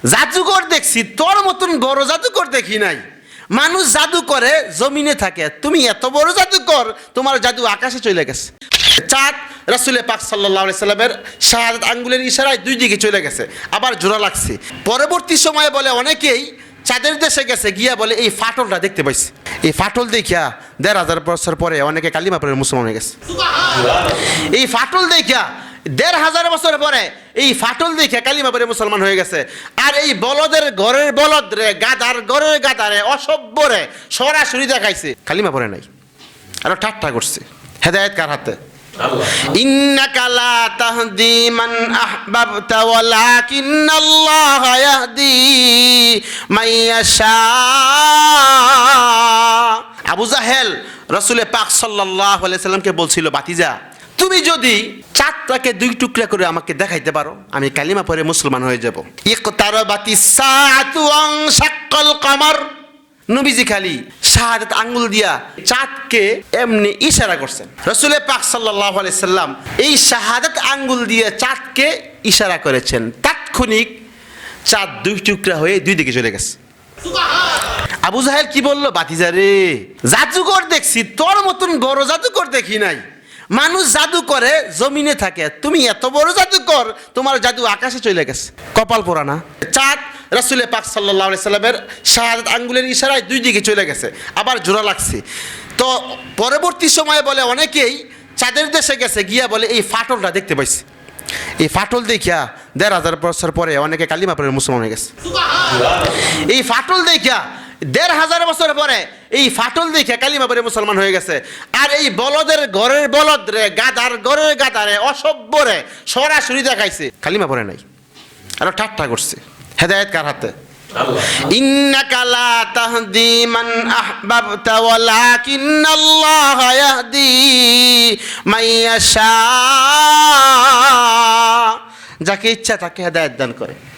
জাদুকর দেখছি, তোর মতন বড় জাদুকর দেখি নাই। মানুষ জাদু করে জমিনে থাকে, তুমি এত বড় জাদুকর, তোমার জাদু আকাশে চলে গেছে। চাঁদ রাসূলে পাক সাল্লাল্লাহু আলাইহি সাল্লামের শাহাদাত আঙ্গুলের ইশারায় দুই দিকে চলে গেছে, আবার জোড়া লাগছে। পরবর্তী সময়ে বলে অনেকেই চাঁদের দেশে গেছে, গিয়া বলে এই ফাটলটা দেখতে পাইছে। এই ফাটল দেখিয়া ১৫০০ বছর পরে অনেকে কালিমা পড়ে মুসলমান হয়ে গেছে। এই ফাটল দেখিয়া ১৫০০ বছর পরে এই ফাটল দেখে কালিমা পড়ে মুসলমান হয়ে গেছে। আর এই বলদের ঘরের বলদ রে, গাধার ঘরের গাধা রে, অসভ্য রে সরাসরি দেখাইছে, কালিমা পড়ে নাই, আরো ঠাট্টা করছে। হেদায়েত কার হাতে? ইন্নাকা লা তাহদি মান আহবাবতা ওয়ালাকিন্নাল্লাহা ইয়াহদি মাইয়াশা। আবু জাহেল রাসূলে পাক সাল্লাল্লাহু আলাইহি সাল্লামকে বলছিল, বাতিজা তুমি যদি চাঁদটাকে দুই টুকরা করে আমাকে দেখাইতে পারো, আমি কালিমা পড়ে মুসলমান হয়ে যাব। ইকতারাবাতিস সাআতু ওয়ান শাক্কাল কমার। নবীজি খালি শাহাদাত আঙ্গুল দিয়া চাঁদকে এমনি ইশারা করছেন। রাসূলে পাক সাল্লাল্লাহু আলাইহি সাল্লাম এই শাহাদাত আঙ্গুল দিয়ে চাঁদকে ইশারা করেছেন, তাৎক্ষণিক চাঁদ দুই টুকরা হয়ে দুই দিকে চলে গেছে। আবু জাহেল কি বলল, বাতিজা রে জাদুকর দেখছি, তোর মতন বড় জাদুকর দেখি নাই। মানুষ জাদু করে জমিনে থাকে, তুমি এত বড় জাদুকর, তোমার জাদু আকাশে চলে গেছে। কপাল পোড়া না। চাঁদ রাসূলে পাক সাল্লাল্লাহু আলাইহি সাল্লামের শাহাদাত আঙ্গুলের ইশারায় দুই দিকে চলে গেছে, আবার জোড়া লাগছে। তো পরবর্তী সময়ে বলে অনেকেই চাঁদের দেশে গেছে, গিয়া বলে এই ফাটলটা দেখতে পাইছে। এই ফাটল দেখিয়া ১৫০০ বছর পরে অনেকে কালিমা পড়ে মুসলমান হয়ে গেছে। এই ফাটল দেখিয়া ১৫০০ বছর পরে এই ফাটল দেখে কালিমা পড়ে মুসলমান হয়ে গেছে। আর এই বলদের ঘরের বলদ রে, গাধার ঘরের গাধা রে, অসভ্য রে সরাসরি দেখাইছে, কালিমা পড়ে নাই, আরো ঠাট্টা করছে। হেদায়েত কার হাতে? ইন্নাকা লা তাহদি মান আহবাবতা ওয়ালাকিন্নাল্লাহা ইয়াহদি মাইয়াশা। যাকে ইচ্ছা তাকে হেদায়েত দান করে।